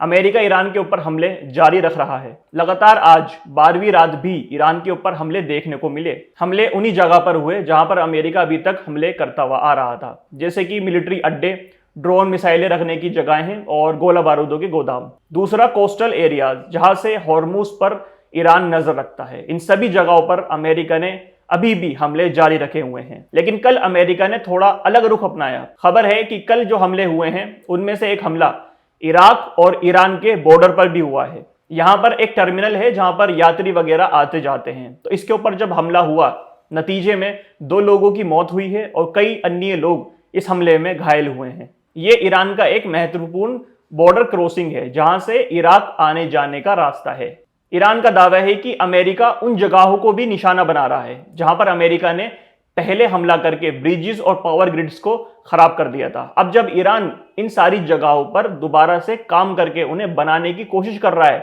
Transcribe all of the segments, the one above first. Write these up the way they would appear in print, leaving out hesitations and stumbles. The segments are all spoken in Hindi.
अमेरिका ईरान के ऊपर हमले जारी रख रहा है। लगातार आज 12वीं रात भी ईरान के ऊपर हमले देखने को मिले। हमले उन्हीं जगह पर हुए जहां पर अमेरिका अभी तक हमले करता हुआ आ रहा था, जैसे कि मिलिट्री अड्डे, ड्रोन मिसाइलें रखने की जगहें और गोला बारूदों के गोदाम। दूसरा, कोस्टल एरियाज, जहां से हॉर्मुज पर ईरान नजर रखता है। इन सभी जगहों पर अमेरिका ने अभी भी हमले जारी रखे हुए हैं। लेकिन कल अमेरिका ने थोड़ा अलग रुख अपनाया। खबर है कि कल जो हमले हुए हैं उनमें से एक हमला इराक और ईरान के बॉर्डर पर भी हुआ है। यहां पर एक टर्मिनल है जहां पर यात्री वगैरह आते जाते हैं, तो इसके ऊपर जब हमला हुआ, नतीजे में 2 लोगों की मौत हुई है और कई अन्य लोग इस हमले में घायल हुए हैं। ये ईरान का एक महत्वपूर्ण बॉर्डर क्रॉसिंग है जहां से इराक आने जाने का रास्ता है। ईरान का दावा है कि अमेरिका उन जगहों को भी निशाना बना रहा है जहां पर अमेरिका ने पहले हमला करके ब्रिजेस और पावर ग्रिड्स को खराब कर दिया था। अब जब ईरान इन सारी जगहों पर दोबारा से काम करके उन्हें बनाने की कोशिश कर रहा है,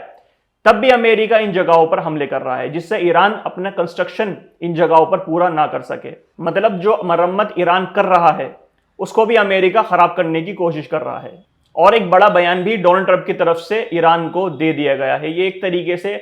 तब भी अमेरिका इन जगहों पर हमले कर रहा है, जिससे ईरान अपना कंस्ट्रक्शन इन जगहों पर पूरा ना कर सके। मतलब जो मरम्मत ईरान कर रहा है उसको भी अमेरिका खराब करने की कोशिश कर रहा है। और एक बड़ा बयान भी डोनाल्ड ट्रंप की तरफ से ईरान को दे दिया गया है। ये एक तरीके से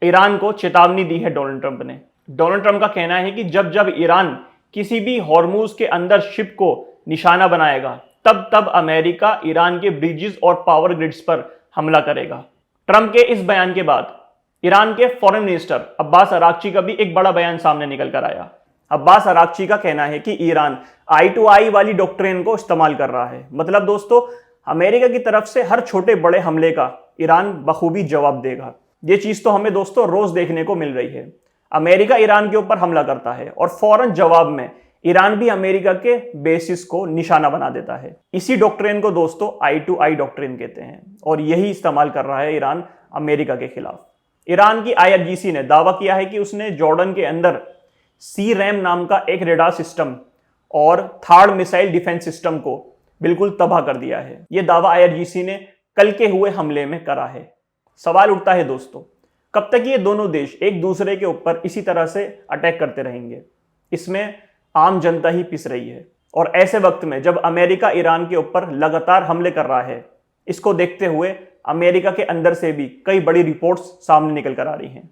ईरान को चेतावनी दी है डोनाल्ड ट्रंप ने। डोनाल्ड ट्रंप का कहना है कि जब जब ईरान किसी भी हॉर्मुज के अंदर शिप को निशाना बनाएगा, तब तब अमेरिका ईरान के ब्रिजेस और पावर ग्रिड्स पर हमला करेगा। ट्रंप के इस बयान के बाद ईरान के फॉरेन मिनिस्टर अब्बास अराक्ची का भी एक बड़ा बयान सामने निकल कर आया। अब्बास अराक्ची का कहना है कि ईरान आई टू आई वाली डॉक्ट्रिन को इस्तेमाल कर रहा है। मतलब दोस्तों, अमेरिका की तरफ से हर छोटे बड़े हमले का ईरान बखूबी जवाब देगा। ये चीज तो हमें दोस्तों रोज देखने को मिल रही है। अमेरिका ईरान के ऊपर हमला करता है और फौरन जवाब में ईरान भी अमेरिका के बेसिस को निशाना बना देता है। इसी डॉक्ट्रिन को दोस्तों आई टू आई डॉक्ट्रिन कहते हैं और यही इस्तेमाल कर रहा है ईरान अमेरिका के खिलाफ। ईरान की IRGC ने दावा किया है कि उसने जॉर्डन के अंदर C-RAM नाम का एक रेडार सिस्टम और थार्ड मिसाइल डिफेंस सिस्टम को बिल्कुल तबाह कर दिया है। यह दावा IRGC ने कल के हुए हमले में करा है। सवाल उठता है दोस्तों, कब तक ये दोनों देश एक दूसरे के ऊपर इसी तरह से अटैक करते रहेंगे? इसमें आम जनता ही पिस रही है। और ऐसे वक्त में जब अमेरिका ईरान के ऊपर लगातार हमले कर रहा है, इसको देखते हुए अमेरिका के अंदर से भी कई बड़ी रिपोर्ट्स सामने निकल कर आ रही हैं।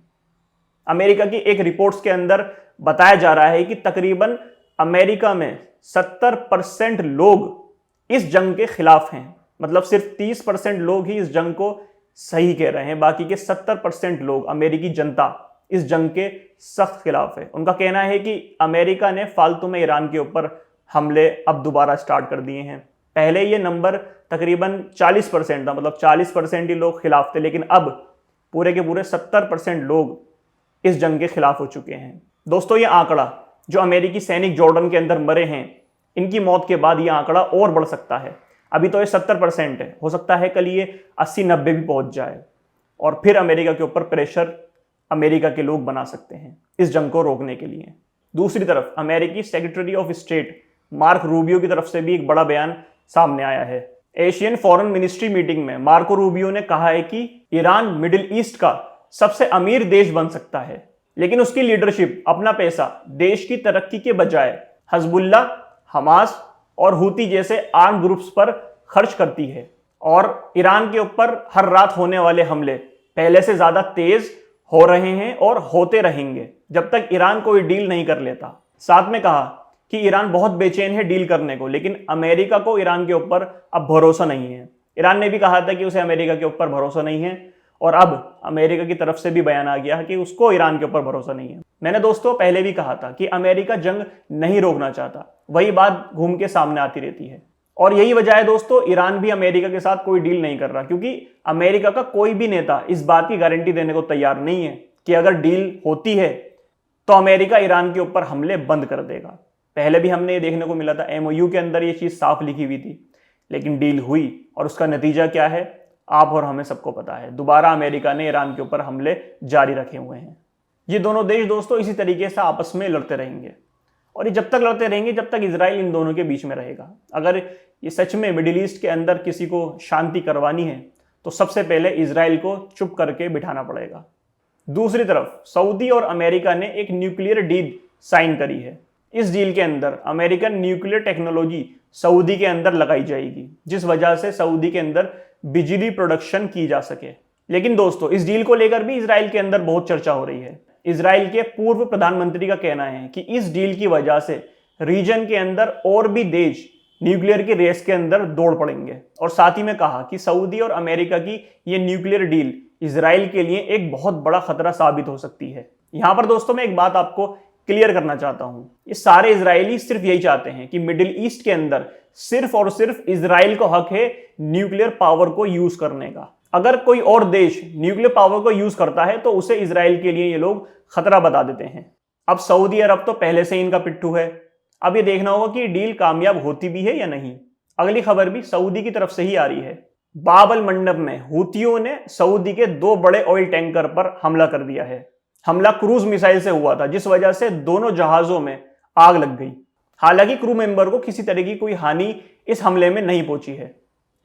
अमेरिका की एक रिपोर्ट्स के अंदर बताया जा रहा है कि तकरीबन अमेरिका में 70% लोग इस जंग के खिलाफ हैं। मतलब सिर्फ 30% लोग ही इस जंग को सही कह रहे हैं, बाकी के 70% लोग, अमेरिकी जनता, इस जंग के सख्त खिलाफ है। उनका कहना है कि अमेरिका ने फालतू में ईरान के ऊपर हमले अब दोबारा स्टार्ट कर दिए हैं। पहले ये नंबर तकरीबन 40% था, मतलब 40% ही लोग खिलाफ थे, लेकिन अब पूरे के पूरे 70% लोग इस जंग के खिलाफ हो चुके हैं। दोस्तों, ये आंकड़ा जो अमेरिकी सैनिक जॉर्डन के अंदर मरे हैं, इनकी मौत के बाद यह आंकड़ा और बढ़ सकता है। अभी तो ये 70% है, हो सकता है कल ये 80-90 भी पहुंच जाए और फिर अमेरिका के ऊपर प्रेशर अमेरिका के लोग बना सकते हैं इस जंग को रोकने के लिए। दूसरी तरफ अमेरिकी secretary of state mark Rubio की तरफ से भी एक बड़ा बयान सामने आया है। एशियन फॉरेन मिनिस्ट्री मीटिंग में मार्को रूबियो ने कहा है कि ईरान मिडिल ईस्ट का सबसे अमीर देश बन सकता है, लेकिन उसकी लीडरशिप अपना पैसा देश की तरक्की के बजाय हजबुल्ला, हमास और हूती जैसे आर्म ग्रुप्स पर खर्च करती है। और ईरान के ऊपर हर रात होने वाले हमले पहले से ज्यादा तेज हो रहे हैं और होते रहेंगे जब तक ईरान कोई डील नहीं कर लेता। साथ में कहा कि ईरान बहुत बेचैन है डील करने को, लेकिन अमेरिका को ईरान के ऊपर अब भरोसा नहीं है। ईरान ने भी कहा था कि उसे अमेरिका के ऊपर भरोसा नहीं है और अब अमेरिका की तरफ से भी बयान आ गया कि उसको ईरान के ऊपर भरोसा नहीं है। मैंने दोस्तों पहले भी कहा था कि अमेरिका जंग नहीं रोकना चाहता, वही बात घूम के सामने आती रहती है। और यही वजह है दोस्तों, ईरान भी अमेरिका के साथ कोई डील नहीं कर रहा, क्योंकि अमेरिका का कोई भी नेता इस बात की गारंटी देने को तैयार नहीं है कि अगर डील होती है तो अमेरिका ईरान के ऊपर हमले बंद कर देगा। पहले भी हमने ये देखने को मिला था, MOU के अंदर ये चीज साफ लिखी हुई थी, लेकिन डील हुई और उसका नतीजा क्या है आप और हमें सबको पता है। दोबारा अमेरिका ने ईरान के ऊपर हमले जारी रखे हुए हैं। ये दोनों देश दोस्तों इसी तरीके से आपस में लड़ते रहेंगे और ये जब तक लड़ते रहेंगे जब तक इजराइल इन दोनों के बीच में रहेगा। अगर ये सच में मिडिल ईस्ट के अंदर किसी को शांति करवानी है तो सबसे पहले इजराइल को चुप करके बिठाना पड़ेगा। दूसरी तरफ सऊदी और अमेरिका ने एक न्यूक्लियर डील साइन करी है। इस डील के अंदर अमेरिकन न्यूक्लियर टेक्नोलॉजी सऊदी के अंदर लगाई जाएगी, जिस वजह से सऊदी के अंदर बिजली प्रोडक्शन की जा सके। लेकिन दोस्तों, इस डील को लेकर भी इजराइल के अंदर बहुत चर्चा हो रही है। इजराइल के पूर्व प्रधानमंत्री का कहना है कि इस डील की वजह से रीजन के अंदर और भी देश न्यूक्लियर की रेस के अंदर दौड़ पड़ेंगे। और साथ ही में कहा कि सऊदी और अमेरिका की ये न्यूक्लियर डील इजराइल के लिए एक बहुत बड़ा खतरा साबित हो सकती है। यहां पर दोस्तों मैं एक बात आपको क्लियर करना चाहता हूं, ये सारे इजरायली सिर्फ यही चाहते हैं कि मिडिल ईस्ट के अंदर सिर्फ और सिर्फ इजराइल को हक है न्यूक्लियर पावर को यूज करने का। अगर कोई और देश न्यूक्लियर पावर को यूज करता है तो उसे इजराइल के लिए ये लोग खतरा बता देते हैं। अब सऊदी अरब तो पहले से इनका पिट्ठू है। अब ये देखना होगा कि डील कामयाब होती भी है या नहीं। अगली खबर भी सऊदी की तरफ से ही आ रही है। बाबल मंडप में हूतियों ने सऊदी के 2 बड़े ऑयल टैंकर पर हमला कर दिया है। हमला क्रूज मिसाइल से हुआ था, जिस वजह से दोनों जहाजों में आग लग गई। हालांकि क्रू मेंबर को किसी तरह की कोई हानि इस हमले में नहीं पहुंची है।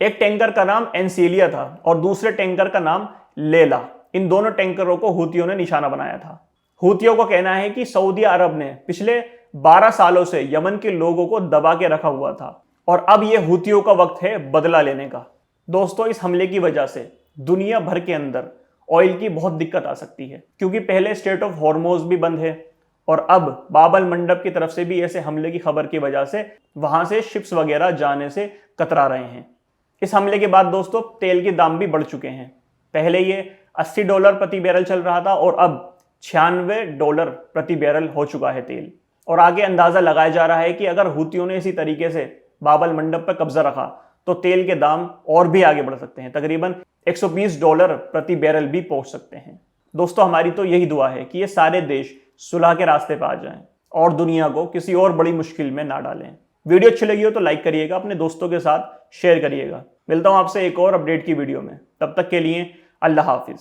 एक टैंकर का नाम एनसीलिया था और दूसरे टैंकर का नाम लेला। इन दोनों टैंकरों को हूतियों ने निशाना बनाया था। हूतियों का कहना है कि सऊदी अरब ने पिछले 12 सालों से यमन के लोगों को दबा के रखा हुआ था और अब यह हूतियों का वक्त है बदला लेने का। दोस्तों, इस हमले की वजह से दुनिया भर के अंदर ऑयल की बहुत दिक्कत आ सकती है, क्योंकि पहले स्ट्रेट ऑफ हॉर्मोज भी बंद है और अब बाबल मंडप की तरफ से भी ऐसे हमले की खबर की वजह से वहां से शिप्स वगैरह जाने से कतरा रहे हैं। इस हमले के बाद दोस्तों तेल के दाम भी बढ़ चुके हैं। पहले ये $80 प्रति बैरल चल रहा था और अब $96 प्रति बैरल हो चुका है तेल। और आगे अंदाजा लगाया जा रहा है कि अगर हूतियों ने इसी तरीके से बाबल मंडप पर कब्जा रखा तो तेल के दाम और भी आगे बढ़ सकते हैं, तकरीबन $120 प्रति बैरल भी पहुंच सकते हैं। दोस्तों, हमारी तो यही दुआ है कि ये सारे देश सुलह के रास्ते पर आ जाएं और दुनिया को किसी और बड़ी मुश्किल में ना डालें। वीडियो अच्छी लगी हो तो लाइक करिएगा, अपने दोस्तों के साथ शेयर करिएगा। मिलता हूं आपसे एक और अपडेट की वीडियो में, तब तक के लिए अल्लाह हाफिज।